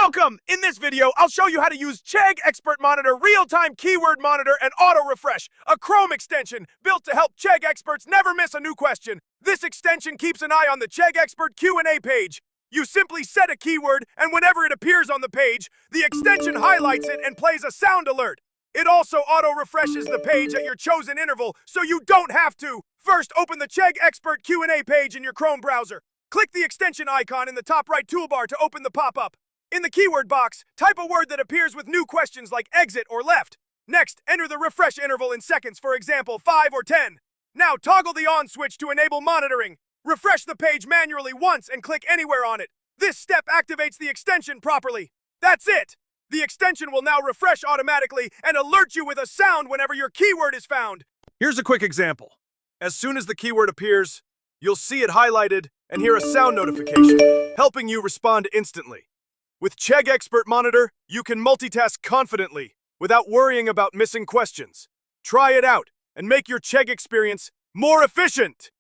Welcome! In this video, I'll show you how to use Chegg Expert Monitor Real-Time Keyword Monitor and Auto Refresh, a Chrome extension built to help Chegg experts never miss a new question. This extension keeps an eye on the Chegg Expert Q&A page. You simply set a keyword, and whenever it appears on the page, the extension highlights it and plays a sound alert. It also auto-refreshes the page at your chosen interval, so you don't have to. First, open the Chegg Expert Q&A page in your Chrome browser. Click the extension icon in the top right toolbar to open the pop-up. In the keyword box, type a word that appears with new questions like exit or left. Next, enter the refresh interval in seconds, for example, 5 or 10. Now toggle the on switch to enable monitoring. Refresh the page manually once and click anywhere on it. This step activates the extension properly. That's it! The extension will now refresh automatically and alert you with a sound whenever your keyword is found. Here's a quick example. As soon as the keyword appears, you'll see it highlighted and hear a sound notification, helping you respond instantly. With Chegg Expert Monitor, you can multitask confidently without worrying about missing questions. Try it out and make your Chegg experience more efficient!